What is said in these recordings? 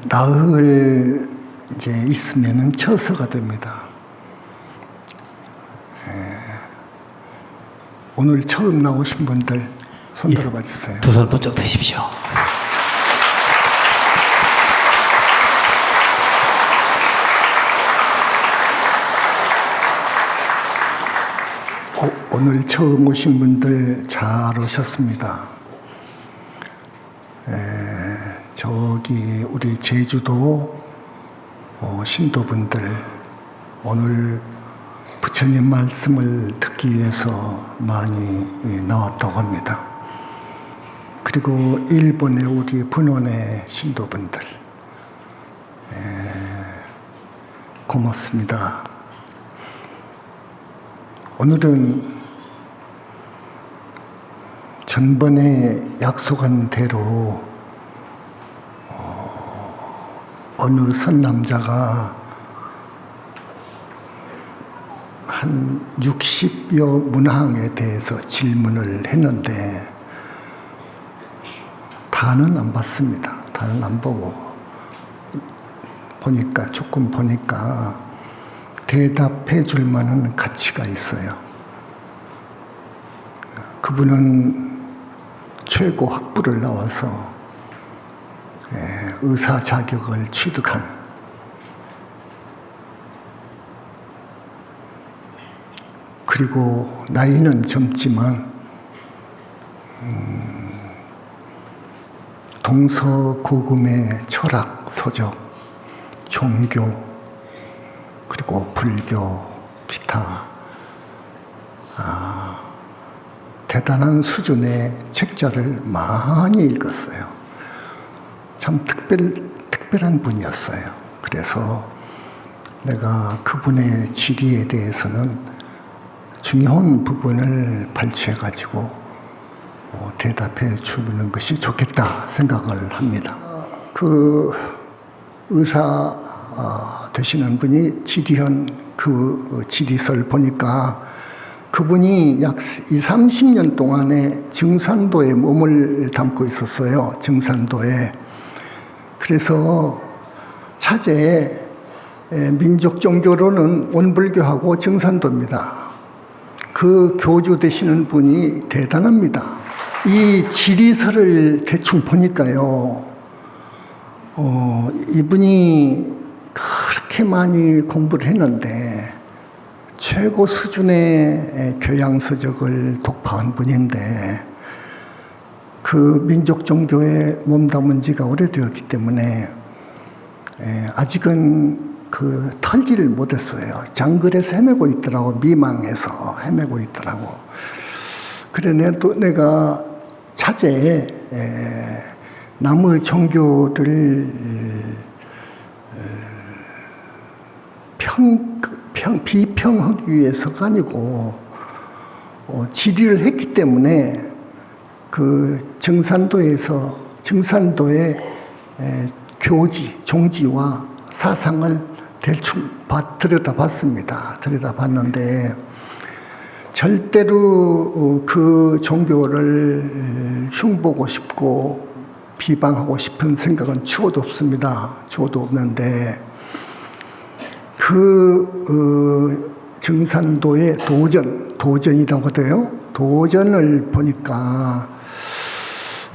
나흘 이제 있으면은 처서가 됩니다. 오늘 처음 나오신 분들 손 들어봐 주세요. 두 손 번쩍 드십시오. 오늘 처음 오신 분들 잘 오셨습니다. 저기 우리 제주도 신도분들 오늘 부처님 말씀을 듣기 위해서 많이 나왔다고 합니다. 그리고 일본의 우리 분원의 신도분들 고맙습니다. 오늘은 전번에 약속한 대로 어느 선남자가 한 60여 문항에 대해서 질문을 했는데 다는 안 봤습니다. 다는 안 보고 조금 보니까 대답해 줄 만한 가치가 있어요. 그분은 최고 학부를 나와서 의사 자격을 취득한 그리고 나이는 젊지만 동서고금의 철학, 서적, 종교 그리고 불교, 기타 대단한 수준의 책자를 많이 읽었어요. 참 특별한 분이었어요. 그래서 내가 그분의 지리에 대해서는 중요한 부분을 발췌해가지고 대답해 주는 것이 좋겠다 생각을 합니다. 그 의사 되시는 분이 지리한 그 지리서를 보니까 그분이 약 20-30년 동안에 증산도에 몸을 담고 있었어요. 증산도에. 그래서 차제에 민족 종교로는 원불교하고 증산도입니다. 그 교주 되시는 분이 대단합니다. 이 지리서를 대충 보니까요, 이분이 그렇게 많이 공부를 했는데 최고 수준의 교양서적을 독파한 분인데 그 민족 종교에 몸담은 지가 오래되었기 때문에 아직은 그 털지를 못했어요. 장글에서 헤매고 있더라고. 미망해서 헤매고 있더라고. 그래 내가 차제에 남의 종교를 비평하기 위해서가 아니고 지리를 했기 때문에 그 증산도의 교지, 종지와 사상을 대충 들여다봤습니다. 들여다봤는데 절대로 그 종교를 흉보고 싶고 비방하고 싶은 생각은 추호도 없습니다. 추호도 없는데 그 증산도의 도전이라고 하대요. 도전을 보니까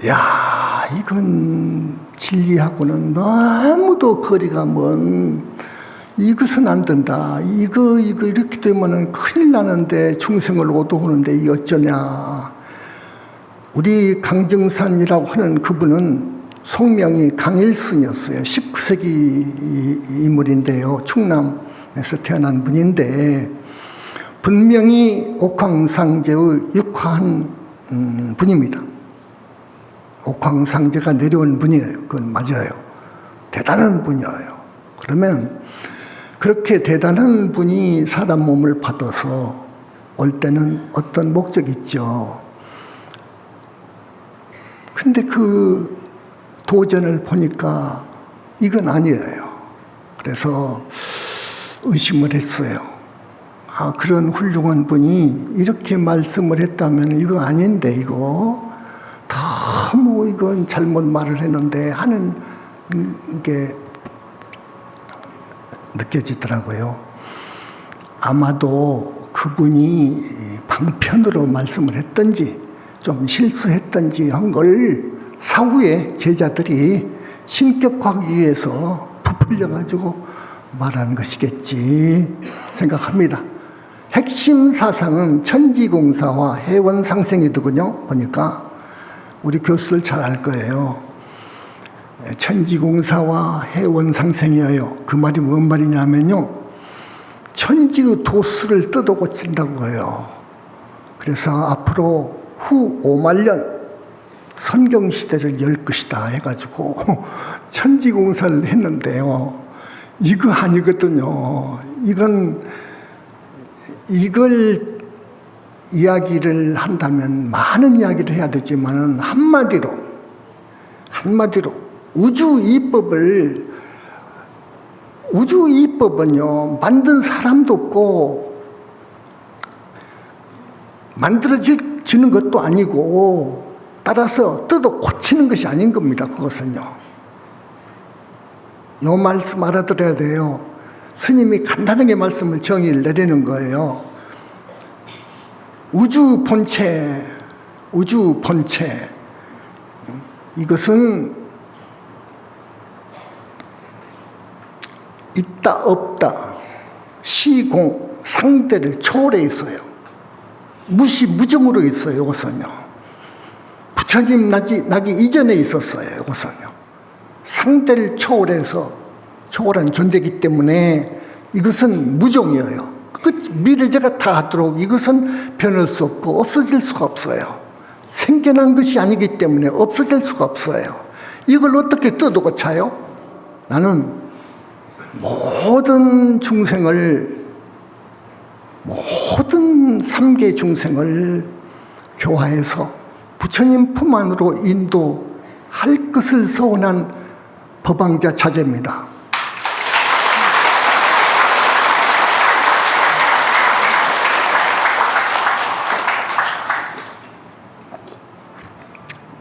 야, 이건 진리하고는 너무도 거리가 먼, 이것은 안 된다. 이거 이렇게 되면은 큰일 나는데, 중생을 오도하는데 이 어쩌냐. 우리 강정산이라고 하는 그분은 속명이 강일순이었어요. 19세기 인물인데요. 충남에서 태어난 분인데 분명히 옥황상제의 육화한 분입니다. 옥황상제가 내려온 분이에요. 그건 맞아요. 대단한 분이에요. 그러면 그렇게 대단한 분이 사람 몸을 받아서 올 때는 어떤 목적이 있죠. 근데 그 도전을 보니까 이건 아니에요. 그래서 의심을 했어요. 그런 훌륭한 분이 이렇게 말씀을 했다면 이거 아닌데, 이거 너무 아이고 이건 잘못 말을 했는데 하는 게 느껴지더라고요. 아마도 그분이 방편으로 말씀을 했든지 좀 실수했든지 한 걸 사후에 제자들이 신격화하기 위해서 부풀려가지고 말하는 것이겠지 생각합니다. 핵심 사상은 천지공사와 해원상생이더군요. 보니까 우리 교수들 잘 알 거예요. 천지공사와 해원상생이에요. 그 말이 뭔 말이냐면요, 천지의 도수를 뜯어 고친다고 해요. 그래서 앞으로 후 5만 년 선경시대를 열 것이다 해가지고 천지공사를 했는데요, 이거 아니거든요. 이걸 이야기를 한다면 많은 이야기를 해야 되지만은 한마디로 우주 이법은요, 만든 사람도 없고 만들어지는 것도 아니고, 따라서 뜯어 고치는 것이 아닌 겁니다. 그것은요. 요 말씀 알아들어야 돼요. 스님이 간단하게 말씀을 정의를 내리는 거예요. 우주 본체, 이것은 있다 없다, 시공, 상대를 초월해 있어요. 무시무정으로 있어요. 이것은요. 부처님 나기 이전에 있었어요. 이것은요. 상대를 초월한 존재이기 때문에 이것은 무종이에요. 미래제가 다 하도록 이것은 변할 수 없고 없어질 수가 없어요. 생겨난 것이 아니기 때문에 없어질 수가 없어요. 이걸 어떻게 뜯어 고쳐요? 나는 모든 3계 중생을 교화해서 부처님 품 안으로 인도할 것을 서원한 법왕자 자제입니다.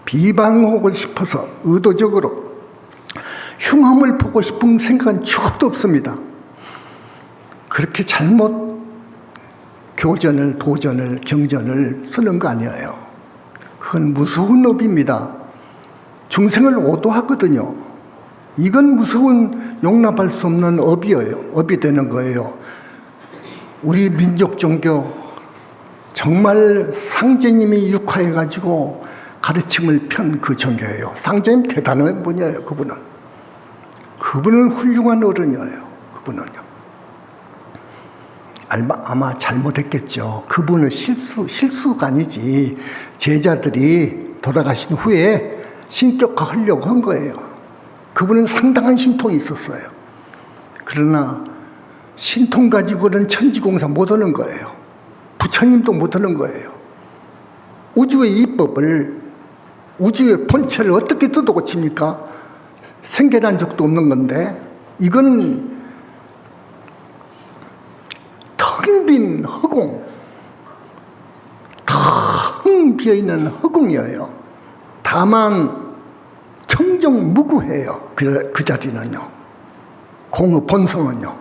비방하고 싶어서 의도적으로 흉함을 보고 싶은 생각은 추억도 없습니다. 그렇게 잘못 도전을, 경전을 쓰는 거 아니에요. 그건 무서운 업입니다. 중생을 오도하거든요. 이건 무서운, 용납할 수 없는 업이에요. 업이 되는 거예요. 우리 민족 종교, 정말 상제님이 육화해가지고 가르침을 편 그 종교예요. 상제님 대단한 분이에요. 그분은 훌륭한 어른이에요. 그분은요. 아마 잘못했겠죠. 그분은 실수가 아니지. 제자들이 돌아가신 후에 신격화하려고 한 거예요. 그분은 상당한 신통이 있었어요. 그러나 신통 가지고는 천지공사 못하는 거예요. 부처님도 못하는 거예요. 우주의 이법을, 우주의 본체를 어떻게 뜯어 고칩니까? 생겨난 적도 없는 건데, 이건 텅 빈 허공, 텅 비어있는 허공이에요. 다만 청정무구해요. 그 자리는요. 공의 본성은요.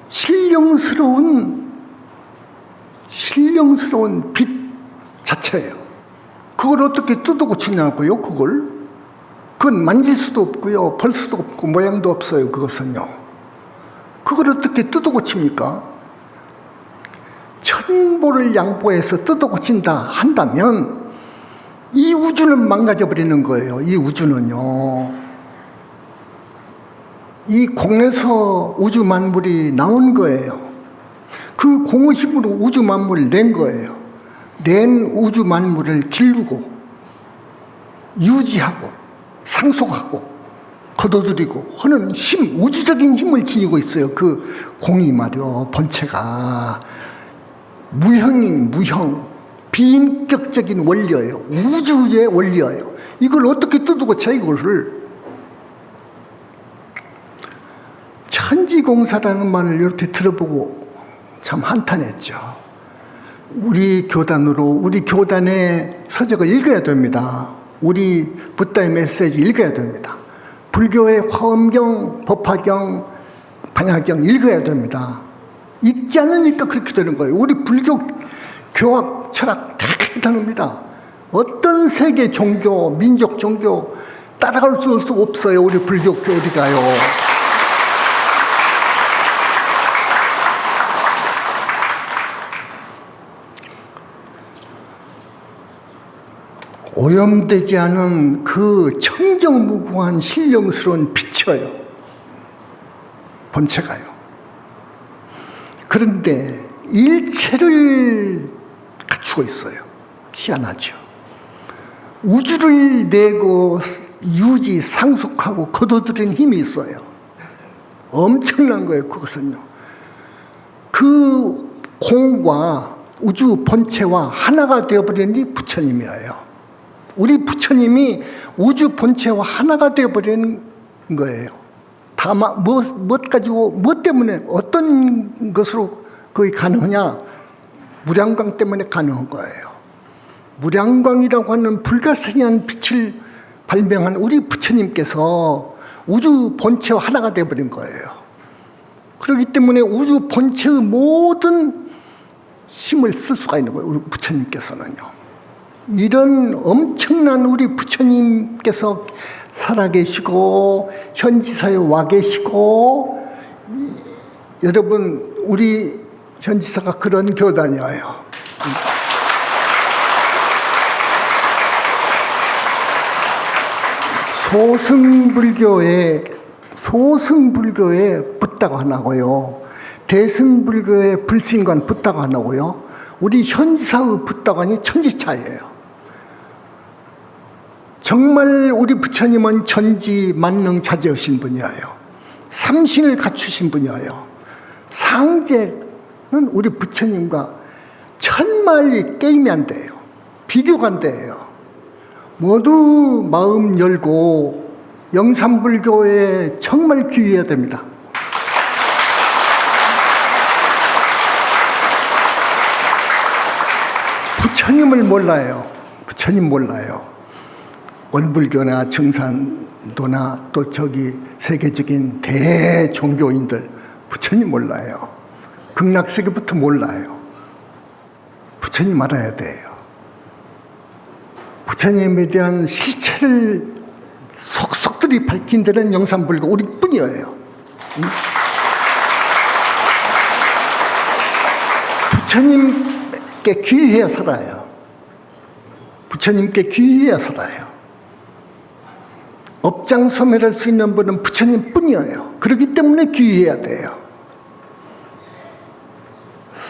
신령스러운 빛 자체예요. 그걸 어떻게 뜯어 고치냐고요, 그건 만질 수도 없고요, 볼 수도 없고, 모양도 없어요, 그것은요. 그걸 어떻게 뜯어 고칩니까? 천보를 양보해서 뜯어 고친다 한다면 이 우주는 망가져 버리는 거예요. 이 우주는요. 이 공에서 우주 만물이 나온 거예요. 그 공의 힘으로 우주 만물을 낸 거예요. 낸 우주 만물을 기르고 유지하고 상속하고 거둬들이고 하는 힘, 우주적인 힘을 지니고 있어요. 그 공이 말이요, 본체가 무형, 비인격적인 원리예요. 우주의 원리예요. 이걸 어떻게 뜯어 고쳐, 이거를. 천지공사라는 말을 이렇게 들어보고 참 한탄했죠. 우리 교단의 서적을 읽어야 됩니다. 우리 붓다의 메시지 읽어야 됩니다. 불교의 화엄경, 법화경, 반야경 읽어야 됩니다. 읽지 않으니까 그렇게 되는 거예요. 우리 불교 교학, 철학 대단합니다. 어떤 세계 종교, 민족 종교 따라갈 수 없어요. 우리 불교 교리가요. 오염되지 않은 그 청정무구한 신령스러운 빛이에요. 본체가요. 그런데 일체를 갖추고 있어요. 희한하죠. 우주를 내고 유지, 상속하고 거둬들이는 힘이 있어요. 엄청난 거예요. 그것은요. 그 공과 우주 본체와 하나가 되어버리는 부처님이에요. 우리 부처님이 우주 본체와 하나가 되어버리는 거예요. 다만 뭐 가지고 뭐 때문에 어떤 것으로 그게 가능하냐? 무량광 때문에 가능한 거예요. 무량광이라고 하는 불가사의한 빛을 발명한 우리 부처님께서 우주 본체와 하나가 되어버린 거예요. 그렇기 때문에 우주 본체의 모든 힘을 쓸 수가 있는 거예요. 우리 부처님께서는요. 이런 엄청난 우리 부처님께서 살아계시고 현지사에 와 계시고, 여러분 우리 현지사가 그런 교단이에요. 소승불교에 붓다가 하나고요. 대승불교의 불신관 붓다가 하나고요. 우리 현지사의 붓다관이 천지차예요. 정말 우리 부처님은 전지만능자재하신 분이에요. 삼신을 갖추신 분이에요. 상제는 우리 부처님과 천만리 게임이 안 돼요. 비교가 안 돼요. 모두 마음 열고 영산불교에 정말 귀해야 됩니다. 부처님을 몰라요. 부처님 몰라요. 원불교나 증산도나 또 저기 세계적인 대종교인들 부처님 몰라요. 극락세계부터 몰라요. 부처님 알아야 돼요. 부처님에 대한 실체를 속속들이 밝힌 데는 영산불교 우리뿐이에요. 부처님께 귀해야 살아요. 부처님께 귀해야 살아요. 업장소멸할 수 있는 분은 부처님뿐이에요. 그렇기 때문에 귀해야 돼요.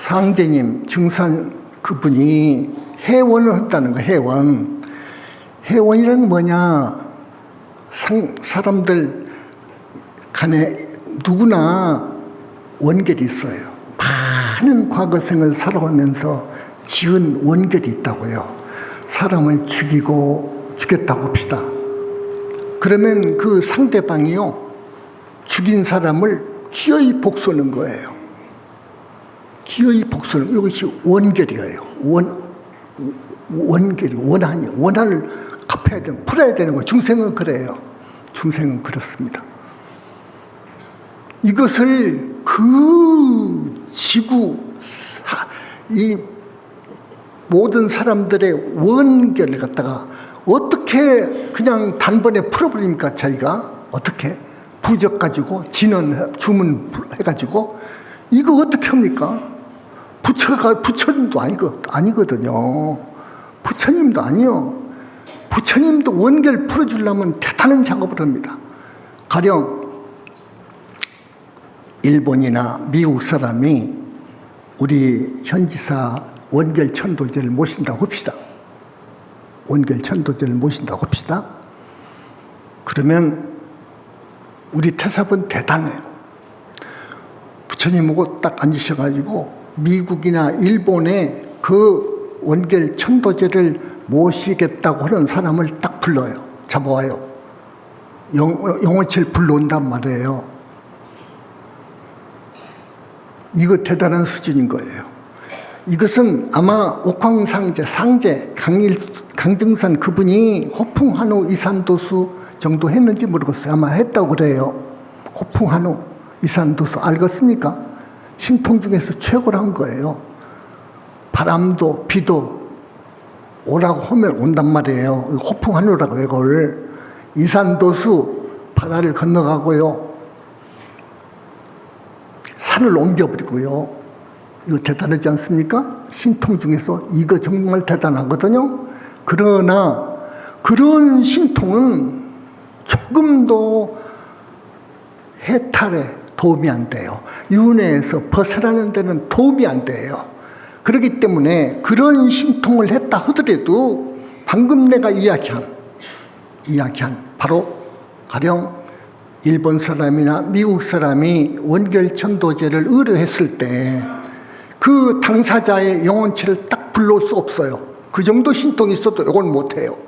상제님, 증산 그분이 해원을 했다는 거. 해원이란 뭐냐? 사람들 간에 누구나 원결이 있어요. 많은 과거생을 살아오면서 지은 원결이 있다고요. 사람을 죽였다고 합시다. 그러면 그 상대방이요, 죽인 사람을 기어이 복수하는 거예요. 기어이 복수하는, 이것이 원결이에요. 원한을 갚아야 되는, 풀어야 되는 거예요. 중생은 그래요. 중생은 그렇습니다. 이것을 그 지구, 이 모든 사람들의 원결을 갖다가 어떻게 그냥 단번에 풀어버립니까? 자기가 어떻게 부적 가지고 주문해가지고 이거 어떻게 합니까? 부처님도 아니거든요. 부처님도 아니요. 부처님도 원결 풀어주려면 대단한 작업을 합니다. 가령 일본이나 미국 사람이 우리 현지사 원결 천도제를 모신다고 합시다. 원결 천도제를 모신다고 합시다. 그러면 우리 태사분 대단해요. 부처님하고 딱 앉으셔가지고 미국이나 일본에 그 원결 천도제를 모시겠다고 하는 사람을 딱 불러요. 잡아와요. 영어체를 불러온단 말이에요. 이거 대단한 수준인 거예요. 이것은 아마 옥황상제, 상제, 강증선 그분이 호풍한우 이산도수 정도 했는지 모르겠어요. 아마 했다고 그래요. 호풍한우 이산도수 알겠습니까? 신통 중에서 최고란 거예요. 바람도 비도 오라고 하면 온단 말이에요. 호풍한우라고 이걸. 이산도수 바다를 건너가고요. 산을 옮겨버리고요. 이거 대단하지 않습니까? 신통 중에서 이거 정말 대단하거든요. 그러나 그런 신통은 조금도 해탈에 도움이 안 돼요. 윤회에서 벗어나는 데는 도움이 안 돼요. 그렇기 때문에 그런 신통을 했다 하더라도 방금 내가 이야기한 바로 가령 일본 사람이나 미국 사람이 원결천도제를 의뢰했을 때 그 당사자의 영혼체를 딱 불러올 수 없어요. 그 정도 신통이 있어도 이걸 못해요.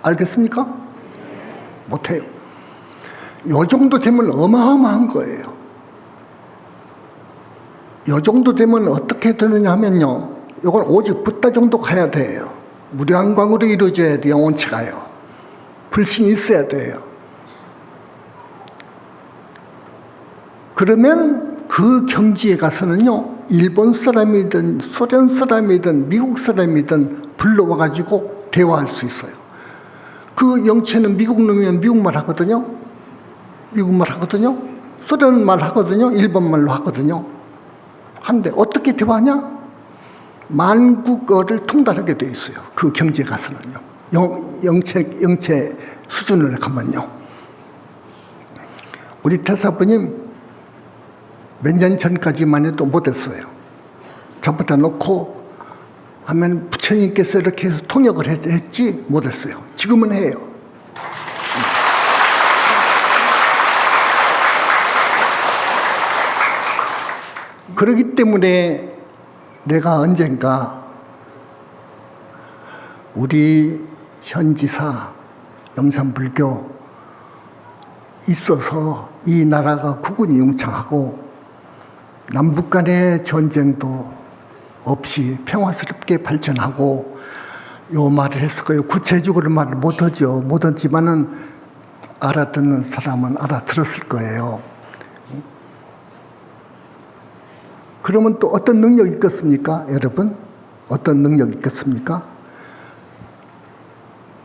알겠습니까? 못해요. 요 정도 되면 어마어마한 거예요. 요 정도 되면 어떻게 되느냐 하면요. 이건 오직 붓다 정도 가야 돼요. 무량광으로 이루어져야 돼요. 영혼체가요. 불신이 있어야 돼요. 그러면 그 경지에 가서는요. 일본 사람이든 소련 사람이든 미국 사람이든 불러와가지고 대화할 수 있어요. 그 영체는 미국 놈이면 미국말 하거든요. 미국말 하거든요. 소련말 하거든요. 일본말로 하거든요. 한데 어떻게 대화하냐? 만국어를 통달하게 돼 있어요. 그 경지에 가서는요. 영체 수준을 가면요. 우리 태사부님 몇 년 전까지만 해도 못했어요. 잡아다 놓고 하면 부처님께서 이렇게 해서 통역을 했지 못했어요. 지금은 해요. 그렇기 때문에 내가 언젠가 우리 현지사 영산불교 있어서 이 나라가 국운이 융창하고 남북 간의 전쟁도 없이 평화스럽게 발전하고 요 말을 했을 거예요. 구체적으로 말을 못하죠. 못하지만은 알아듣는 사람은 알아들었을 거예요. 그러면 또 어떤 능력이 있겠습니까? 여러분? 어떤 능력이 있겠습니까?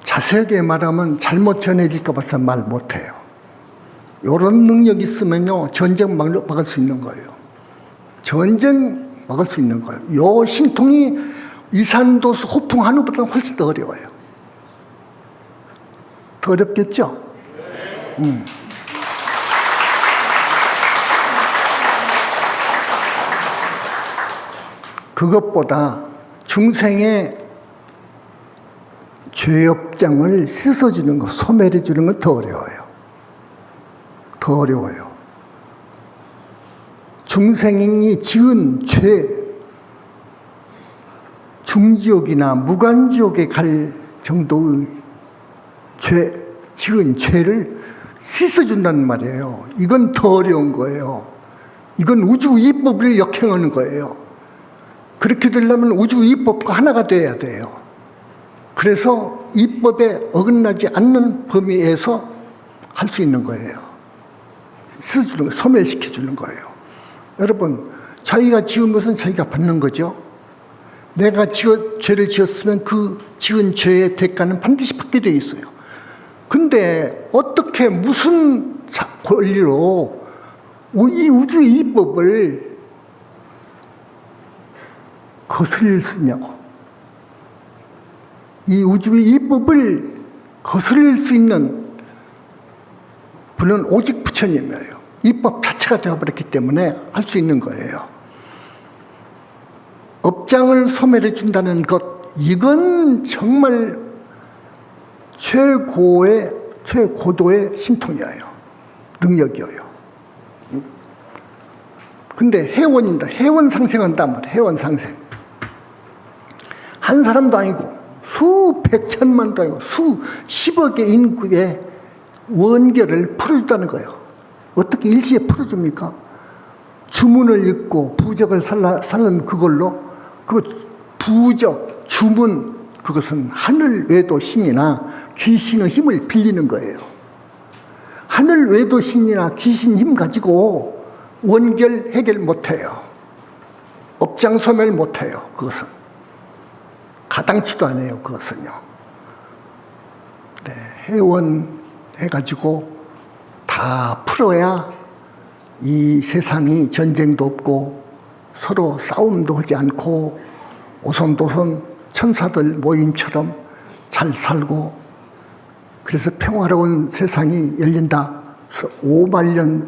자세하게 말하면 잘못 전해질까 봐서 말 못해요. 이런 능력이 있으면요. 전쟁 막을 수 있는 거예요. 전쟁 막을 수 있는 거예요. 요 신통이 이산도수 호풍한우보다 훨씬 더 어려워요. 더 어렵겠죠? 그것보다 중생의 죄업장을 씻어주는 것, 소멸해주는 건 더 어려워요. 더 어려워요. 중생이 지은 죄, 중지옥이나 무간지옥에 갈 정도의 지은 죄를 씻어준다는 말이에요. 이건 더 어려운 거예요. 이건 우주 이법을 역행하는 거예요. 그렇게 되려면 우주 이법과 하나가 돼야 돼요. 그래서 이법에 어긋나지 않는 범위에서 할 수 있는 거예요. 씻어주는 거, 소멸시켜주는 거예요. 여러분, 자기가 지은 것은 자기가 받는 거죠. 내가 죄를 지었으면 그 지은 죄의 대가는 반드시 받게 돼 있어요. 근데 어떻게 무슨 권리로 이 우주의 이법을 거스릴 수 있냐고. 이 우주의 이법을 거스릴 수 있는 분은 오직 부처님이에요. 이법 자체가 되어버렸기 때문에 할 수 있는 거예요. 업장을 소멸해 준다는 것, 이건 정말 최고도의 신통이에요. 능력이에요. 근데 해원인다. 해원 상생한단 말이에요. 해원 상생. 한 사람도 아니고 수백천만도 아니고 수십억의 인구의 원결을 풀어준다는 거예요. 어떻게 일시에 풀어줍니까? 주문을 읽고 부적을 살는 그걸로 그 부적, 주문, 그것은 하늘 외도 신이나 귀신의 힘을 빌리는 거예요. 하늘 외도 신이나 귀신 힘 가지고 원결 해결 못해요. 업장 소멸 못해요. 그것은 가당치도 않아요. 그것은요. 네, 회원 해가지고 다 풀어야 이 세상이 전쟁도 없고 서로 싸움도 하지 않고 오손도손 천사들 모임처럼 잘 살고, 그래서 평화로운 세상이 열린다. 5만년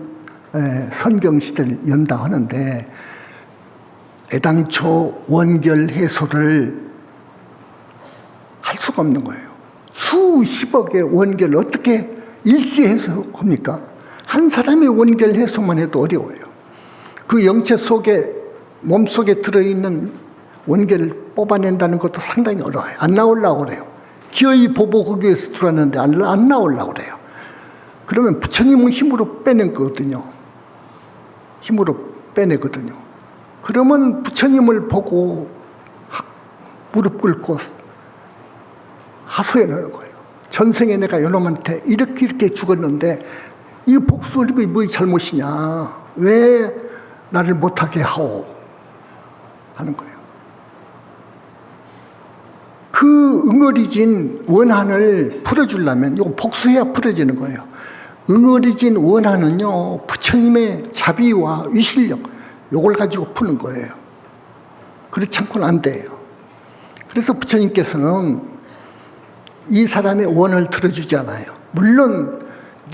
선경시대를 연다 하는데, 애당초 원결 해소를 할 수가 없는 거예요. 수십억의 원결을 어떻게 일시해소합니까? 한 사람의 원결 해소만 해도 어려워요. 그 영체 속에, 몸속에 들어있는 원결을 뽑아낸다는 것도 상당히 어려워요. 안 나오려고 그래요. 기어이 보복하기위해서 들어왔는데 안 나오려고 그래요. 그러면 부처님은 힘으로 빼낸 거거든요. 힘으로 빼내거든요. 그러면 부처님을 보고 무릎 꿇고 하소연하는 거예요. 전생에 내가 이놈한테 이렇게 죽었는데 이 복수를 이거 뭐 잘못이냐, 왜 나를 못하게 하오 하는 거예요. 그 응어리진 원한을 풀어주려면 이거 복수해야 풀어지는 거예요. 응어리진 원한은요, 부처님의 자비와 위실력, 요걸 가지고 푸는 거예요. 그렇지 않고는 안 돼요. 그래서 부처님께서는 이 사람의 원을 들어주잖아요. 물론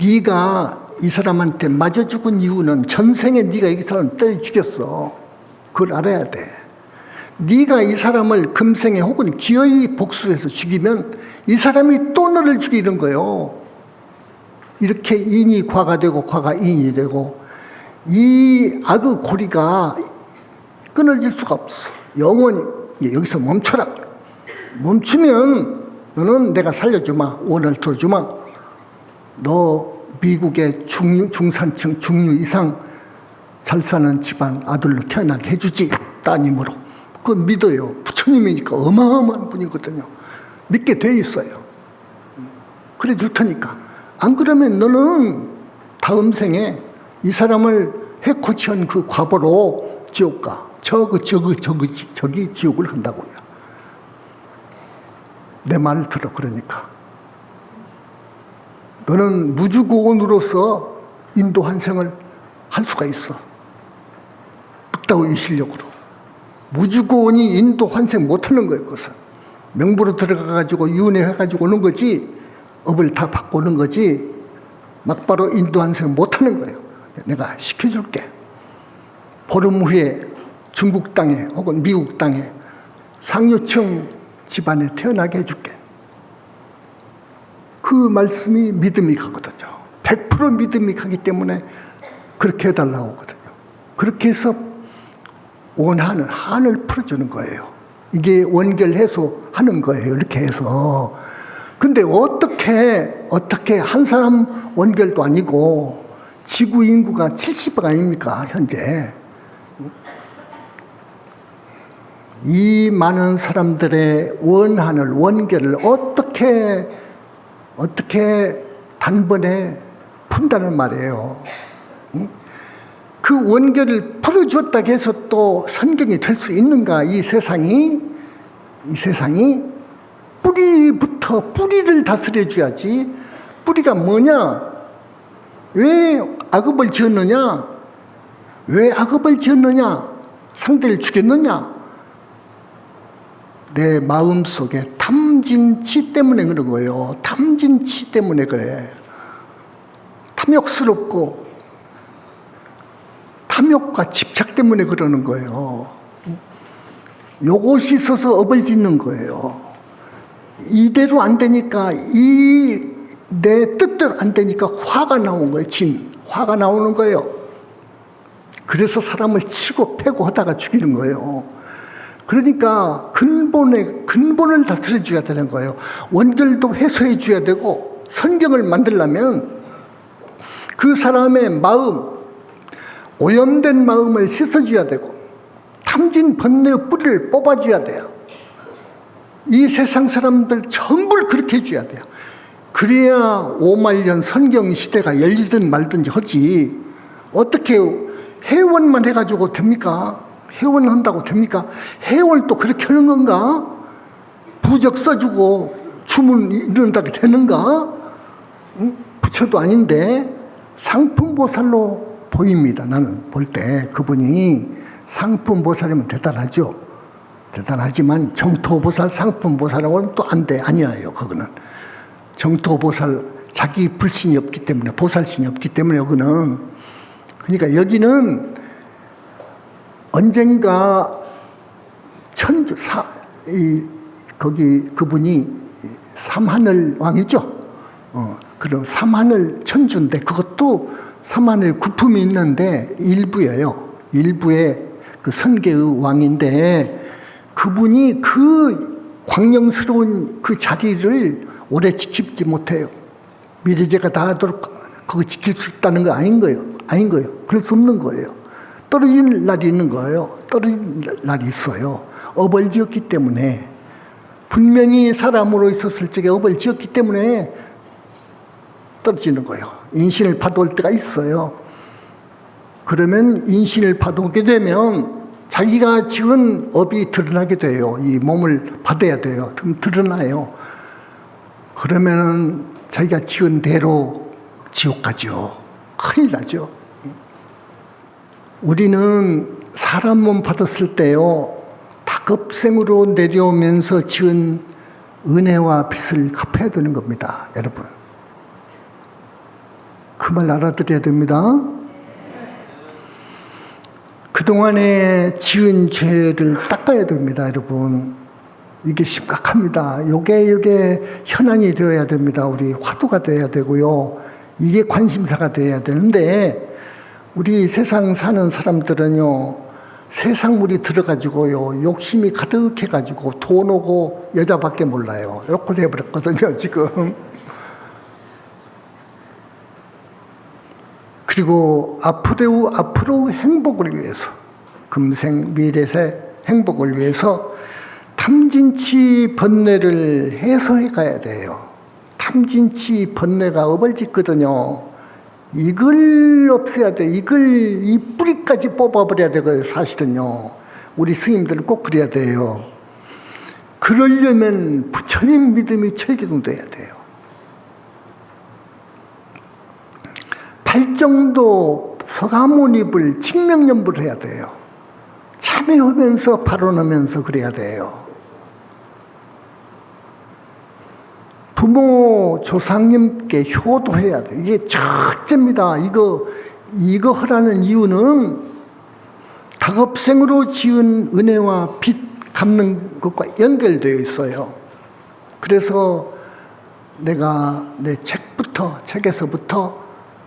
네가 이 사람한테 맞아 죽은 이유는 전생에 네가 이 사람을 때려 죽였어. 그걸 알아야 돼. 네가 이 사람을 금생에 혹은 기어이 복수해서 죽이면 이 사람이 또 너를 죽이는 거예요. 이렇게 인이 과가 되고 과가 인이 되고, 이 악의 고리가 끊어질 수가 없어. 영원히 여기서 멈춰라. 멈추면 너는 내가 살려주마. 원을 들어주마. 너 미국의 중산층 중류 이상 잘 사는 집안 아들로 태어나게 해주지. 따님으로. 그거 믿어요. 부처님이니까 어마어마한 분이거든요. 믿게 돼 있어요. 그래 줄 테니까. 안 그러면 너는 다음 생에 이 사람을 해코치한 그 과보로 지옥 가. 저기 지옥을 간다고요. 내 말을 들어. 그러니까 너는 무주고원으로서 인도 환생을 할 수가 있어. 북다오의 실력으로. 무주고원이 인도 환생 못하는 거예요. 그것은 명부로 들어가가지고 윤회해가지고 오는 거지, 업을 다 받고 오는 거지, 막바로 인도 환생 못하는 거예요. 내가 시켜줄게. 보름 후에 중국 땅에 혹은 미국 땅에 상류층 집안에 태어나게 해줄게. 그 말씀이 믿음이 가거든요. 100% 믿음이 가기 때문에 그렇게 해달라고 하거든요. 그렇게 해서 원하는 한을 풀어주는 거예요. 이게 원결 해소하는 거예요. 이렇게 해서. 근데 어떻게 한 사람 원결도 아니고 지구 인구가 70억 아닙니까 현재. 이 많은 사람들의 원결을 어떻게 단번에 푼다는 말이에요. 그 원결을 풀어줬다고 해서 또 선경이 될 수 있는가? 이 세상이 뿌리를 다스려줘야지. 뿌리가 뭐냐? 왜 악업을 지었느냐? 상대를 죽였느냐? 내 마음속에 탐진치 때문에 그런 거예요. 탐진치 때문에 그래. 탐욕스럽고 탐욕과 집착 때문에 그러는 거예요. 요것이 있어서 업을 짓는 거예요. 이대로 안 되니까, 내 뜻대로 안 되니까 화가 나온 거예요. 화가 나오는 거예요. 그래서 사람을 치고 패고 하다가 죽이는 거예요. 그러니까 근본을 다스려줘야 되는 거예요. 원결도 해소해줘야 되고, 선경을 만들려면 그 사람의 마음, 오염된 마음을 씻어줘야 되고, 탐진 번뇌의 뿌리를 뽑아줘야 돼요. 이 세상 사람들 전부 그렇게 해줘야 돼요. 그래야 5만 년 선경 시대가 열리든 말든지 하지. 어떻게 해원만 해가지고 됩니까? 해원한다고 됩니까? 해원을 또 그렇게 하는 건가? 부적 써주고 주문 이런다고 되는가? 부처도 아닌데 상품보살로 보입니다. 나는 볼 때 그분이 상품보살이면 대단하죠. 대단하지만 정토보살, 상품보살하고는 또 안 돼. 아니에요. 그거는 정토보살 자기 불신이 없기 때문에, 보살신이 없기 때문에 여기는. 그러니까 여기는 언젠가 천주 거기 그분이 삼하늘 왕이죠. 그럼 삼하늘 천주인데 그것도 삼하늘 구품이 있는데 일부예요. 일부의 그 선계의 왕인데 그분이 그 광명스러운 그 자리를 오래 지키지 못해요. 미래제가 다 하도록 그거 지킬 수 있다는 거 아닌 거예요. 아닌 거예요. 그럴 수 없는 거예요. 떨어질 날이 있는 거예요. 떨어질 날이 있어요. 업을 지었기 때문에. 분명히 사람으로 있었을 적에 업을 지었기 때문에 떨어지는 거예요. 인신을 받아올 때가 있어요. 그러면 인신을 받아오게 되면 자기가 지은 업이 드러나게 돼요. 이 몸을 받아야 돼요. 그럼 드러나요. 그러면 자기가 지은 대로 지옥 가죠. 큰일 나죠. 우리는 사람 몸 받았을 때요, 다급생으로 내려오면서 지은 은혜와 빚을 갚아야 되는 겁니다. 여러분. 그 말 알아들어야 됩니다. 그동안에 지은 죄를 닦아야 됩니다. 여러분. 이게 심각합니다. 이게 현안이 되어야 됩니다. 우리 화두가 되어야 되고요. 이게 관심사가 되어야 되는데 우리 세상 사는 사람들은요, 세상물이 들어가지고요, 욕심이 가득해가지고 돈 오고 여자밖에 몰라요. 이렇게 돼버렸거든요, 지금. 그리고 앞으로 행복을 위해서, 금생 미래세 행복을 위해서 탐진치 번뇌를 해소해 가야 돼요. 탐진치 번뇌가 업을 짓거든요. 이걸 없애야 돼. 이 뿌리까지 뽑아버려야 되고요, 사실은요. 우리 스님들은 꼭 그래야 돼요. 그러려면 부처님 믿음이 철기동돼야 돼요. 발정도 서가모니불 칙명연불 해야 돼요. 참여하면서 발언하면서 그래야 돼요. 부모 조상님께 효도해야 돼요. 이게 첫째입니다. 이거 하라는 이유는 다급생으로 지은 은혜와 빚 갚는 것과 연결되어 있어요. 그래서 내가 내 책에서부터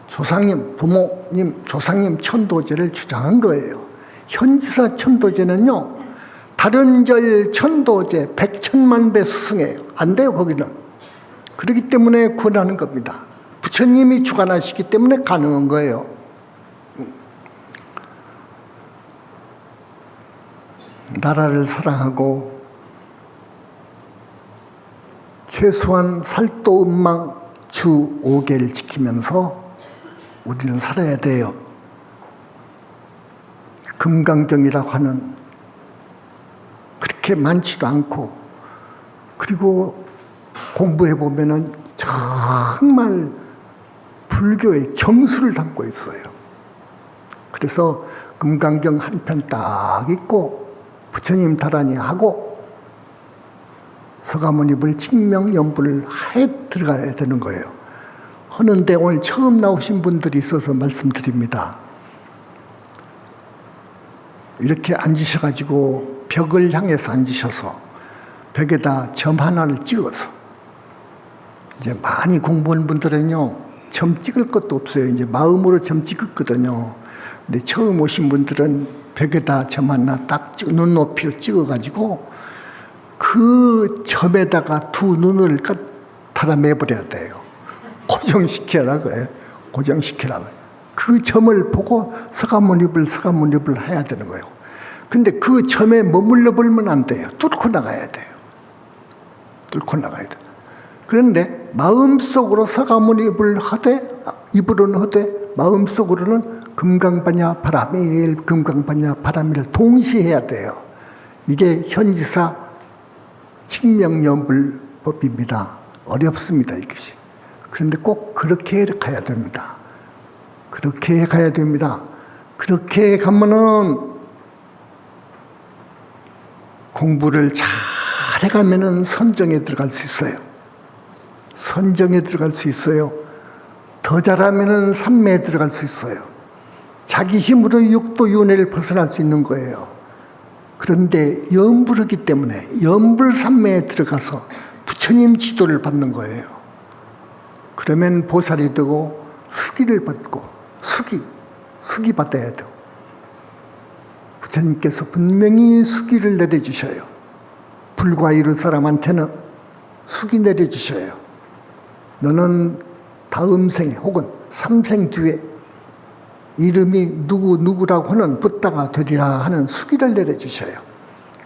조상님, 부모님, 조상님 천도제를 주장한 거예요. 현지사 천도제는요, 다른 절 천도제 100천만배 수승해요. 안 돼요, 거기는. 그렇기 때문에 권하는 겁니다. 부처님이 주관하시기 때문에 가능한 거예요. 나라를 사랑하고 최소한 살도 음망 주 5개를 지키면서 우리는 살아야 돼요. 금강경이라고 하는 그렇게 많지도 않고, 그리고 공부해보면은 정말 불교의 정수를 담고 있어요. 그래서 금강경 한 편 딱 읽고 부처님 다라니 하고 서가모니불 칙명연불을 해 들어가야 되는 거예요. 하는데 오늘 처음 나오신 분들이 있어서 말씀드립니다. 이렇게 앉으셔가지고 벽을 향해서 앉으셔서 벽에다 점 하나를 찍어서, 이제 많이 공부한 분들은요, 점 찍을 것도 없어요. 이제 마음으로 점 찍었거든요. 근데 처음 오신 분들은 벽에다 점 하나 딱 눈높이로 찍어가지고 그 점에다가 두 눈을 달아매버려야 돼요. 고정시키라고요. 고정시키라고요. 그 점을 보고 서가모니불 해야 되는 거예요. 근데 그 점에 머물러 버리면 안 돼요. 뚫고 나가야 돼요. 뚫고 나가야 돼요. 그런데 마음속으로 서가모니입을 하되, 입으로는 하되 마음속으로는 금강반야 바라밀, 금강반야 바라밀을 동시에 해야 돼요. 이게 현지사 칙명연불법입니다. 어렵습니다, 이것이. 그런데 꼭 그렇게 가야 됩니다. 그렇게 가야 됩니다. 그렇게 가면은 공부를 잘 해가면은 선정에 들어갈 수 있어요. 선정에 들어갈 수 있어요. 더 잘하면은 삼매에 들어갈 수 있어요. 자기 힘으로 육도 윤회를 벗어날 수 있는 거예요. 그런데 염불하기 때문에 염불삼매에 들어가서 부처님 지도를 받는 거예요. 그러면 보살이 되고 수기를 받고 수기 받아야 돼요. 부처님께서 분명히 수기를 내려주셔요. 불과 이룰 사람한테는 수기 내려주셔요. 너는 다음 생에 혹은 삼생 뒤에 이름이 누구라고 하는 붓다가 되리라 하는 수기를 내려주셔요.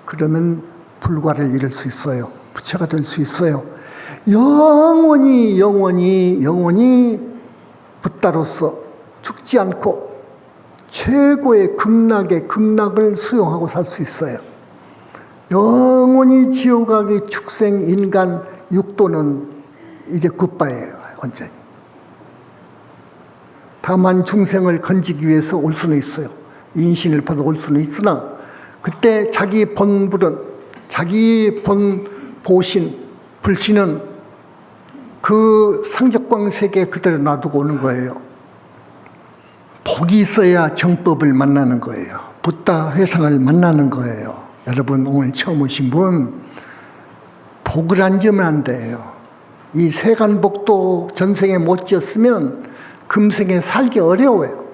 그러면 불과를 이룰 수 있어요. 부처가 될 수 있어요. 영원히 붓다로서 죽지 않고 최고의 극락을 수용하고 살 수 있어요. 영원히 지옥하기 축생 인간 육도는 이제 굿바예요. 완전히. 다만 중생을 건지기 위해서 올 수는 있어요. 인신을 받아 올 수는 있으나 그때 자기 본불은, 자기 본 보신, 불신은 그 상적광 세계 그대로 놔두고 오는 거예요. 복이 있어야 정법을 만나는 거예요. 붓다 회상을 만나는 거예요. 여러분 오늘 처음 오신 분 복을 안 지으면 안 돼요. 이 세간복도 전생에 못 지었으면 금생에 살기 어려워요.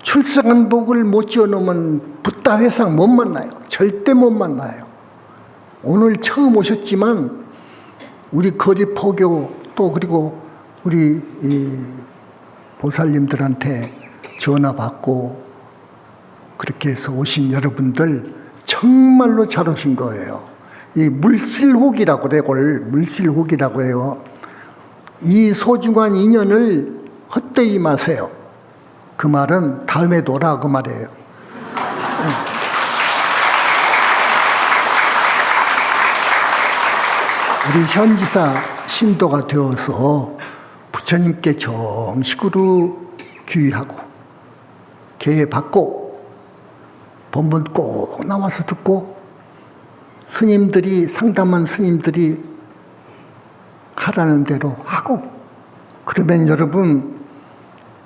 출생한 복을 못 지어놓으면 붓다 회상 못 만나요. 절대 못 만나요. 오늘 처음 오셨지만 우리 거리 포교 또 그리고 우리 보살님들한테 전화 받고 그렇게 해서 오신 여러분들 정말로 잘 오신 거예요. 이 물실혹이라고 그래요. 물실혹이라고 해요. 이 소중한 인연을 헛되이 마세요. 그 말은 다음에 오라 그 말이에요. 우리 현지사 신도가 되어서 부처님께 정식으로 귀의하고 계획받고 본문 꼭 나와서 듣고 스님들이 상담한 스님들이 하라는 대로 하고 그러면 여러분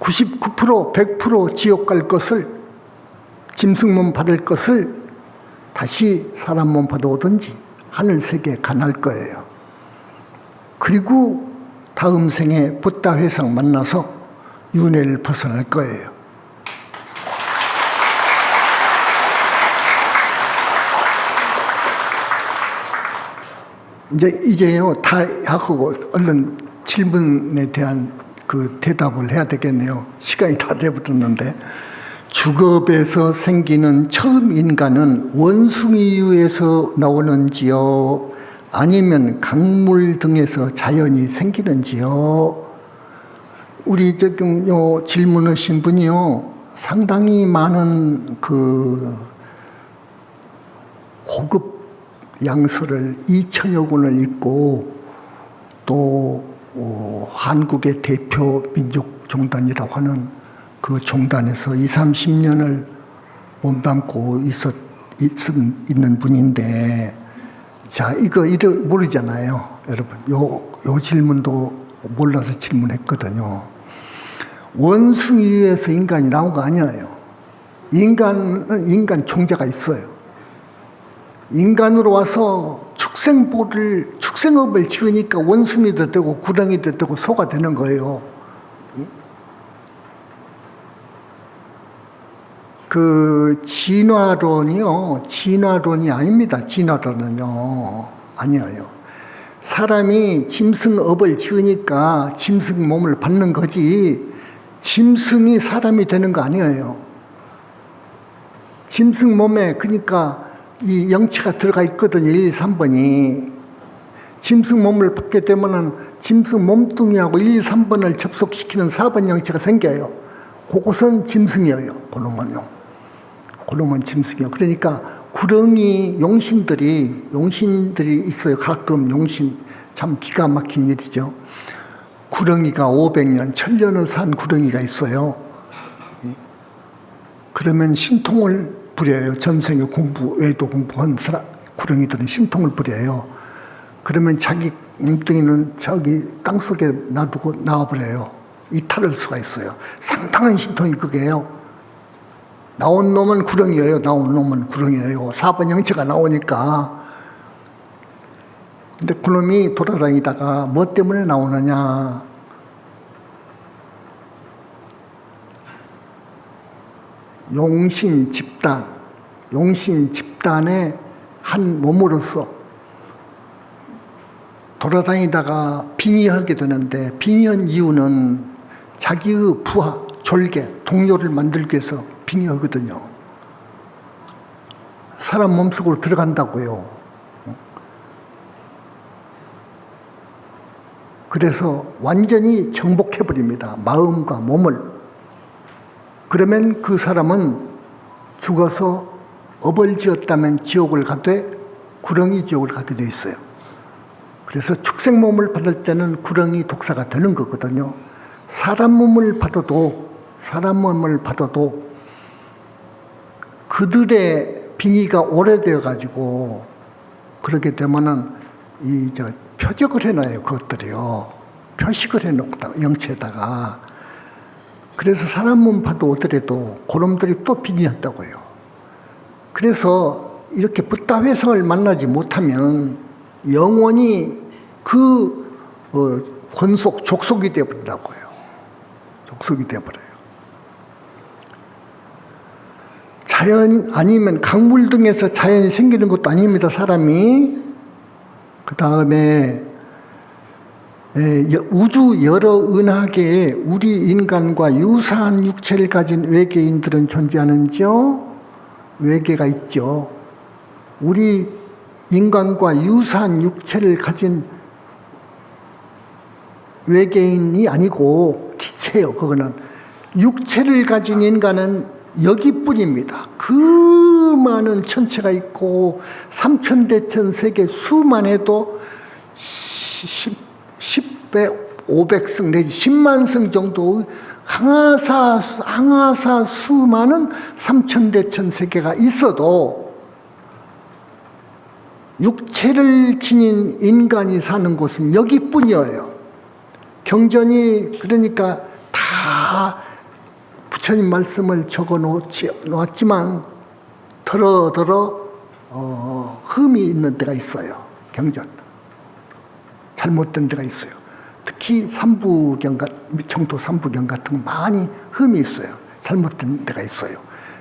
99% 100% 지옥 갈 것을 짐승몸 받을 것을 다시 사람 몸 받아오든지 하늘세계에 간할 거예요. 그리고 다음 생에 붓다 회상 만나서 윤회를 벗어날 거예요. 이제요 다 하고 얼른 질문에 대한 그 대답을 해야 되겠네요. 시간이 다 돼버렸는데 주겁에서 생기는 처음 인간은 원숭이유에서 나오는지요? 아니면 강물 등에서 자연이 생기는지요? 우리 지금 요 질문하신 분이요 상당히 많은 그 고급 양서를 2000여 권을 읽고 또 한국의 대표 민족종단이라고 하는 그 종단에서 20-30년을 몸담고 있는 분인데 자 이거 모르잖아요 여러분. 요 질문도 몰라서 질문했거든요. 원숭이에서 인간이 나온 거 아니에요. 인간은 인간 종자가 있어요. 인간으로 와서 축생업을 지으니까 원숭이도 되고 구렁이도 되고 소가 되는 거예요. 그 진화론이 아닙니다. 진화론은요 아니에요. 사람이 짐승업을 지으니까 짐승 몸을 받는 거지 짐승이 사람이 되는 거 아니에요. 짐승 몸에 그러니까 이 영체가 들어가 있거든요. 1, 2, 3번이. 짐승 몸을 받게 되면은 짐승 몸뚱이하고 1, 2, 3번을 접속시키는 4번 영체가 생겨요. 그것은 짐승이에요. 그놈은요. 그놈은 짐승이요. 그러니까 구렁이 용신들이 있어요. 가끔 용신 참 기가 막힌 일이죠. 구렁이가 500년, 1000년을 산 구렁이가 있어요. 그러면 신통을 부려요. 전생에 외도 공부한 구렁이들은 신통을 부려요. 그러면 자기 몸뚱이는 저기 땅속에 놔두고 나와버려요. 이탈할 수가 있어요. 상당한 신통이 그게요. 나온 놈은 구렁이에요. 4번 영체가 나오니까. 근데 그놈이 돌아다니다가 뭐 때문에 나오느냐. 용신 집단의 한 몸으로서 돌아다니다가 빙의하게 되는데, 빙의한 이유는 자기의 부하, 졸개, 동료를 만들기 위해서 빙의하거든요. 사람 몸속으로 들어간다고요. 그래서 완전히 정복해버립니다. 마음과 몸을. 그러면 그 사람은 죽어서 업을 지었다면 지옥을 가되 구렁이 지옥을 가게 돼 있어요. 그래서 축생 몸을 받을 때는 구렁이 독사가 되는 거거든요. 사람 몸을 받아도 그들의 빙의가 오래되어 가지고 그렇게 되면은 표적을 해놔요. 그것들이요. 표식을 해놓고 영체에다가. 그래서 사람 몸 받아오더라도 그놈들이 또 빙의한다고요. 그래서 이렇게 붓다 회성을 만나지 못하면 영원히 그 권속, 족속이 되어버린다고요. 족속이 되어버려요. 자연 아니면 강물 등에서 자연이 생기는 것도 아닙니다. 사람이. 그 다음에 우주 여러 은하계에 우리 인간과 유사한 육체를 가진 외계인들은 존재하는지요? 외계가 있죠. 우리 인간과 유사한 육체를 가진 외계인이 아니고 기체요. 그거는 육체를 가진 인간은 여기뿐입니다. 그 많은 천체가 있고 삼천대천 세계 수만 해도 10배 500승 내지 10만 승 정도 항하사 수많은 삼천대천 세계가 있어도 육체를 지닌 인간이 사는 곳은 여기뿐이에요. 경전이 그러니까 다 부처님 말씀을 적어 놓았지만 더러 흠이 있는 데가 있어요. 경전 잘못된 데가 있어요. 특히 청도 삼부경 같은 거 많이 흠이 있어요. 잘못된 데가 있어요.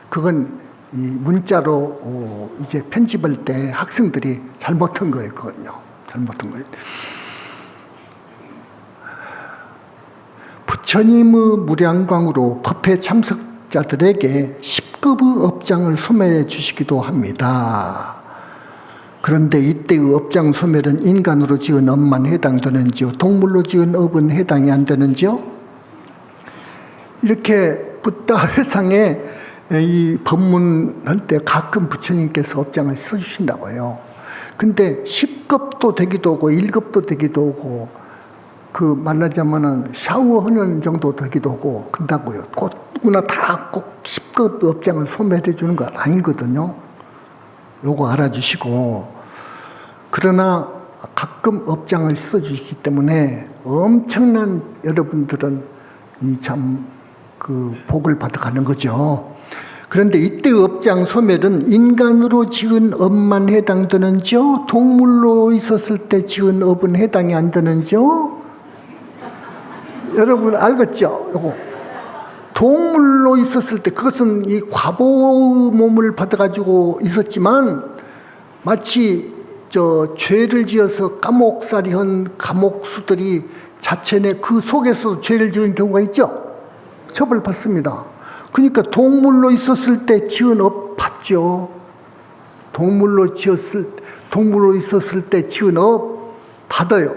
그건 이 문자로 이제 편집할 때 학생들이 잘못한 거예요. 그건요. 잘못한 거예요. 부처님의 무량광으로 법회 참석자들에게 10급의 업장을 소멸해 주시기도 합니다. 그런데 이때의 업장 소멸은 인간으로 지은 업만 해당되는지요? 동물로 지은 업은 해당이 안 되는지요? 이렇게 붓다 회상에 이 법문할 때 가끔 부처님께서 업장을 써주신다고요. 근데 10급도 되기도 하고 1급도 되기도 하고 말하자면은 샤워하는 정도 되기도 하고 그런다고요. 누구나 다 꼭 10급 업장을 소멸해 주는 건 아니거든요. 요거 알아주시고. 그러나 가끔 업장을 써주시기 때문에 엄청난 여러분들은 복을 받아가는 거죠. 그런데 이때 업장 소멸은 인간으로 지은 업만 해당되는지요? 동물로 있었을 때 지은 업은 해당이 안 되는지요? 여러분 알겠죠? 요거. 동물로 있었을 때 그것은 이 과보 몸을 받아가지고 있었지만 마치 죄를 지어서 까목살이한 감옥수들이 자체내 그 속에서 죄를 지은 경우가 있죠. 처벌받습니다. 그러니까 동물로 있었을 때 지은 업 받죠. 동물로 있었을 때 지은 업 받아요.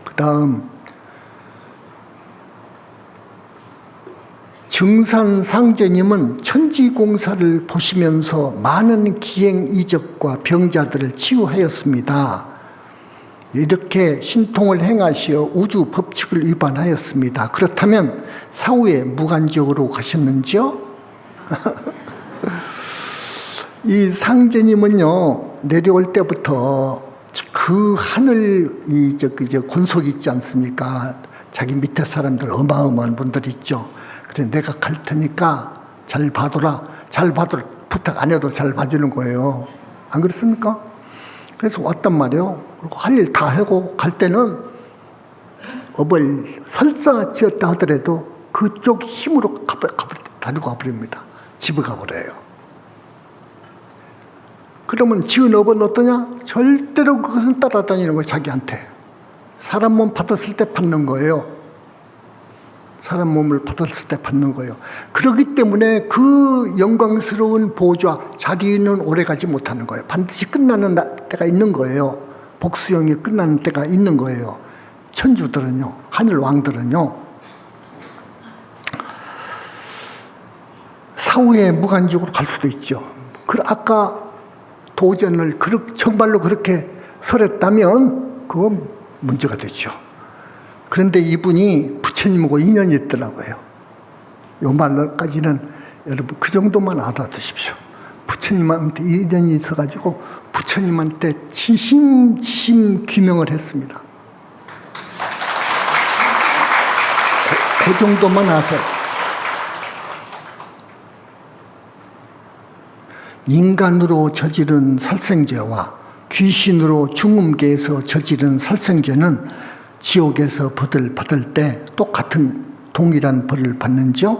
그 다음 증산상제님은 천지공사를 보시면서 많은 기행 이적과 병자들을 치유하였습니다. 이렇게 신통을 행하시어 우주 법칙을 위반하였습니다. 그렇다면 사후에 무간지역으로 가셨는지요? 이 상제님은요, 내려올 때부터 그 하늘 이제 권속 있지 않습니까? 자기 밑에 사람들 어마어마한 분들 있죠. 그래서 내가 갈 테니까 잘 봐둬라. 잘 봐둬라. 부탁 안 해도 잘 봐주는 거예요. 안 그렇습니까? 그래서 왔단 말이에요. 그리고 할 일 다 하고 갈 때는 업을 설사 지었다 하더라도 그쪽 힘으로 다리고 가버립니다. 집에 가버려요. 그러면 지은 업은 어떠냐? 절대로 그것은 따라다니는 거예요. 자기한테. 사람 몸 받았을 때 받는 거예요. 사람 몸을 받았을 때 받는 거예요. 그렇기 때문에 그 영광스러운 보좌, 자리는 오래가지 못하는 거예요. 반드시 끝나는 때가 있는 거예요. 복수형이 끝나는 때가 있는 거예요. 천주들은요, 하늘 왕들은요, 사후에 무간지역으로 갈 수도 있죠. 아까 도전을 정말로 그렇게 설했다면 그건 문제가 되죠. 그런데 이분이 부처님하고 인연이 있더라고요. 요 말까지는 여러분 그 정도만 알아두십시오. 부처님한테 인연이 있어가지고 부처님한테 지심 규명을 했습니다. 그 정도만 아세요. 인간으로 저지른 살생죄와 귀신으로 중음계에서 저지른 살생죄는 지옥에서 벌을 받을 때 똑같은 동일한 벌을 받는지요?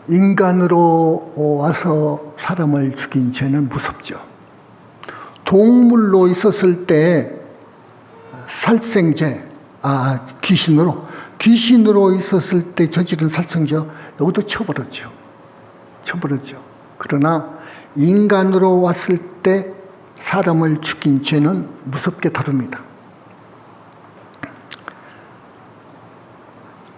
인간으로 와서 사람을 죽인 죄는 무섭죠. 동물로 있었을 때 살생죄, 귀신으로 있었을 때 저지른 살생죄, 이것도 처벌했죠. 그러나 인간으로 왔을 때 사람을 죽인 죄는 무섭게 다룹니다.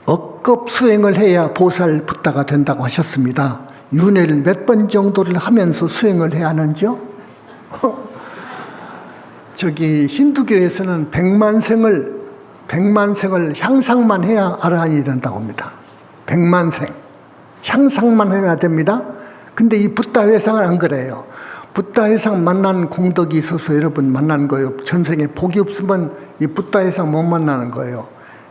억겁 수행을 해야 보살 붓다가 된다고 하셨습니다. 윤회를 몇 번 정도를 하면서 수행을 해야 하는지요? 저기 힌두교에서는 100만 생을 향상만 해야 아라한이 된다고 합니다. 100만 생. 향상만 해야 됩니다. 근데 이 붓다 회상은 안 그래요. 붓다 회상 만난 공덕이 있어서 여러분 만난 거예요. 전생에 복이 없으면 이 붓다 회상 못 만나는 거예요.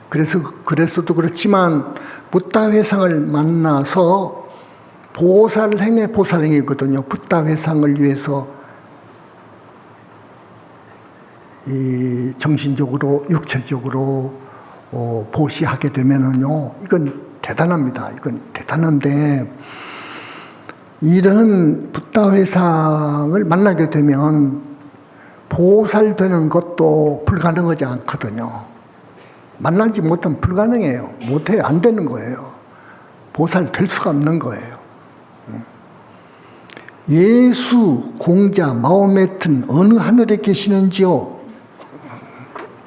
그래서도 그렇지만 붓다 회상을 만나서 보살행이거든요. 붓다 회상을 위해서 이 정신적으로 육체적으로 보시하게 되면은요, 이건 대단합니다. 이건 대단한데, 이런 붓다 회상을 만나게 되면 보살 되는 것도 불가능하지 않거든요. 만나지 못하면 불가능해요. 못해요. 안 되는 거예요. 보살 될 수가 없는 거예요. 예수, 공자, 마호메트는 어느 하늘에 계시는지요?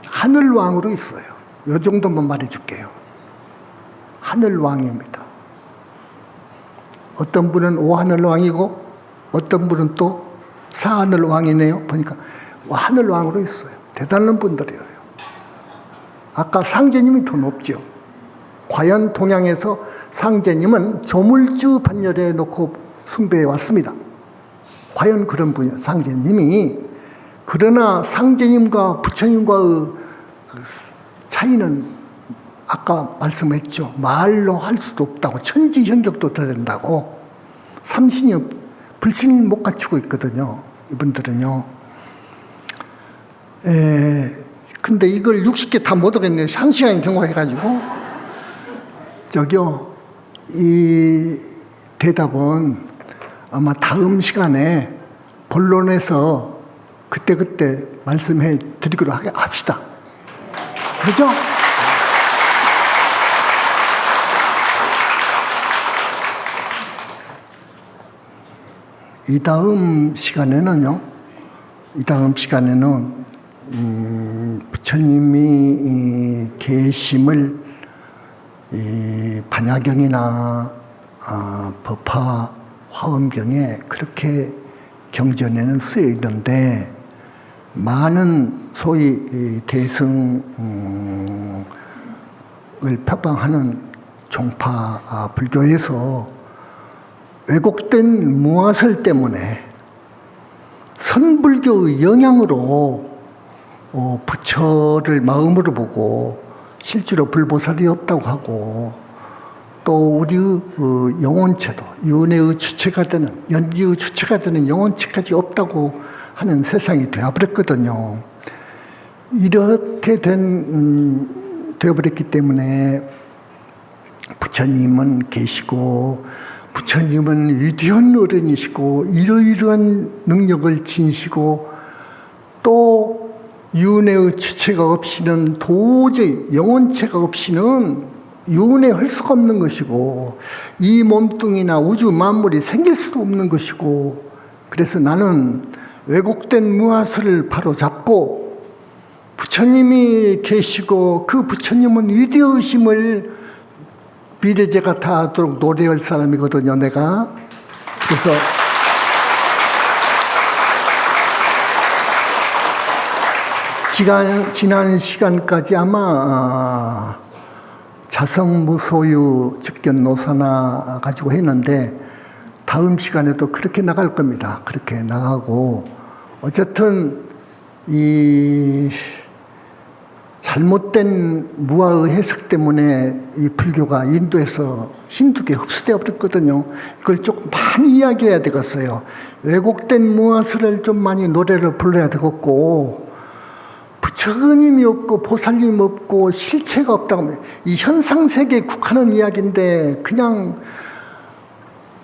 하늘왕으로 있어요. 이 정도만 말해줄게요. 하늘왕입니다. 어떤 분은 오하늘왕이고 어떤 분은 또 사하늘왕이네요. 보니까 하늘왕으로 있어요. 대단한 분들이에요. 아까 상제님이 더 높죠. 과연 동양에서 상제님은 조물주 반열에 놓고 숭배해 왔습니다. 과연 그런 분이에요. 상제님이. 그러나 상제님과 부처님과의 차이는 아까 말씀했죠. 말로 할 수도 없다고. 천지현격도 더 된다고. 삼신이 불신을 못 갖추고 있거든요. 이분들은요. 근데 이걸 60개 다 못 하겠네요. 1시간이 경과해가지고. 저기요, 이 대답은 아마 다음 시간에 본론에서 그때 말씀해 드리기로 합시다. 그죠? 。 . 。 . 。 . 。 . 。 . 。 . 。 . 。 . 。 . 。 . 。 . 。 . 。 . 。 . 。 . 。 . 。 . 。 . 。 . 。 . 。 . 。 . 。 . 。 . 。 。 . 。 . 。 . 。 . 。 . 그 이 다음 시간에는 부처님이 계심을 이 반야경이나 법화 화엄경에 그렇게 경전에는 쓰여 있는데, 많은 소위 대승을 표방하는 종파 불교에서 왜곡된 무아설 때문에 선불교의 영향으로 부처를 마음으로 보고 실제로 불보살이 없다고 하고, 또 우리의 영혼체도 윤회의 주체가 되는, 연기의 주체가 되는 영혼체까지 없다고 하는 세상이 되어버렸거든요. 이렇게 되어버렸기 때문에 부처님은 계시고, 부처님은 위대한 어른이시고 이러이러한 능력을 지니시고, 또 윤회의 주체가 없이는, 도저히 영혼체가 없이는 윤회할 수가 없는 것이고, 이 몸뚱이나 우주 만물이 생길 수도 없는 것이고, 그래서 나는 왜곡된 무아설을 바로잡고 부처님이 계시고 그 부처님은 위대하심을 비례제가 다 하도록 노래할 사람이거든요, 내가. 그래서 지난 시간까지 아마 자성무소유 즉견노사나 가지고 했는데, 다음 시간에도 그렇게 나갈 겁니다. 그렇게 나가고, 어쨌든 이 잘못된 무아의 해석 때문에 이 불교가 인도에서 힌두교에 흡수되어 버렸거든요. 이걸 조금 많이 이야기해야 되겠어요. 왜곡된 무아설을 좀 많이 노래를 불러야 되겠고, 부처님이 없고 보살님이 없고 실체가 없다고 하면 이 현상세계에 국한한 이야기인데, 그냥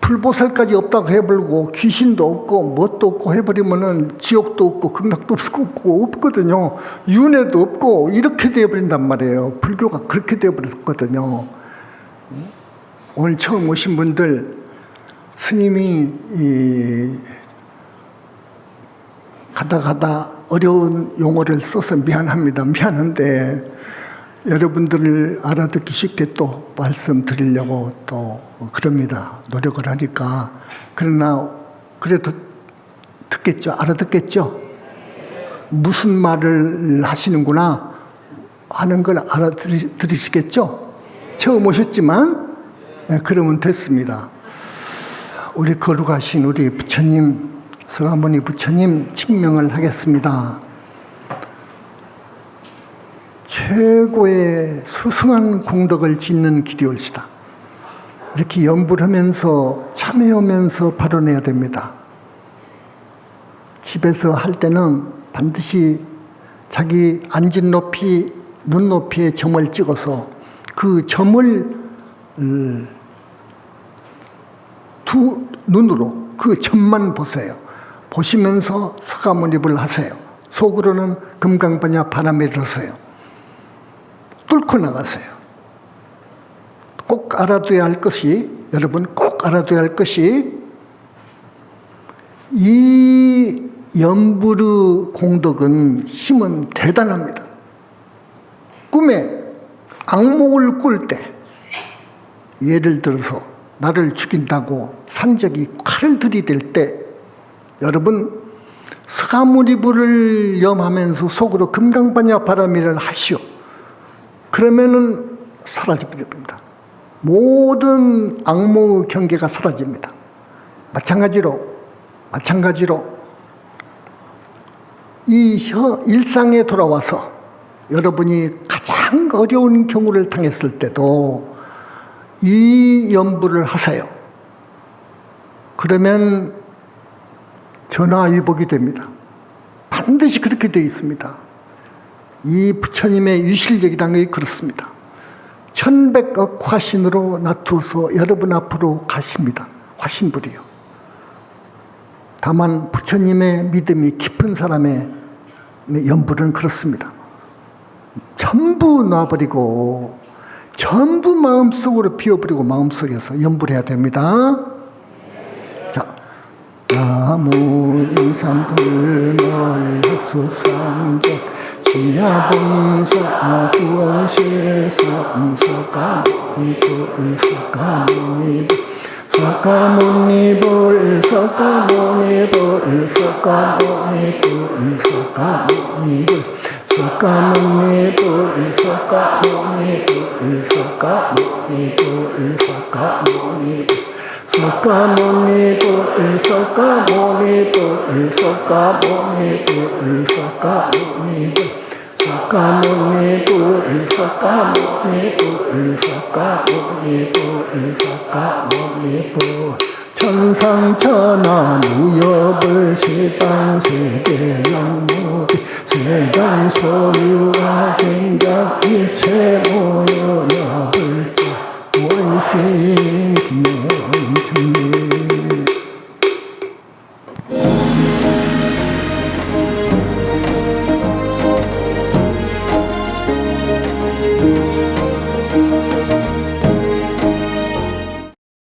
불보살까지 없다고 해버리고 귀신도 없고 뭣도 없고 해버리면은 지옥도 없고 극락도 없고 없거든요. 윤회도 없고 이렇게 되어버린단 말이에요. 불교가 그렇게 되어버렸거든요. 오늘 처음 오신 분들, 스님이 가다 어려운 용어를 써서 미안한데 여러분들을 알아듣기 쉽게 또 말씀드리려고 또 그럽니다. 노력을 하니까. 그러나 그래도 듣겠죠? 알아듣겠죠? 무슨 말을 하시는구나 하는 걸 알아들으시겠죠? 처음 오셨지만 그러면 됐습니다. 우리 거룩하신 우리 부처님, 서가모니 부처님 칙명을 하겠습니다. 최고의 수승한 공덕을 짓는 길이 올시다. 이렇게 염불 하면서 참여하면서 발언해야 됩니다. 집에서 할 때는 반드시 자기 앉은 높이, 눈높이에 점을 찍어서 그 점을 두 눈으로 그 점만 보세요. 보시면서 서가모니불 하세요. 속으로는 금강반야 바람을 하세요. 뚫고 나가세요. 꼭 알아둬야 할 것이, 여러분 꼭 알아둬야 할 것이, 이 염불의 공덕은 힘은 대단합니다. 꿈에 악몽을 꿀 때, 예를 들어서 나를 죽인다고 산적이 칼을 들이댈 때, 여러분 서가모니불을 염하면서 속으로 금강반야 바람이를 하시오. 그러면은 사라져버립니다. 모든 악몽의 경계가 사라집니다. 마찬가지로 이 일상에 돌아와서 여러분이 가장 어려운 경우를 당했을 때도 이 염불을 하세요. 그러면 전화위복이 됩니다. 반드시 그렇게 되어 있습니다. 이 부처님의 유실력이라는 게 그렇습니다. 천백억 화신으로 나투어서 여러분 앞으로 가십니다. 화신불이요. 다만 부처님의 믿음이 깊은 사람의 염불은 그렇습니다. 전부 놔버리고 전부 마음속으로 비워버리고 마음속에서 염불해야 됩니다. 자, 나무 임산불멸 흡수상전 지하본소 구원실성 석가모니불 석가모니불 석가모니불 석가모니불 석가모니불 석가모니불 석가모니불 석가모니불 석가모니불 석가모니불 석가모니불 석가모니불 석가모니불 석가모니불 석가모니불 석가모니불 석가모니불 석가모니불 천상천하 무여불 시방세계 영무비 세간 소유와 갱각 일체 모여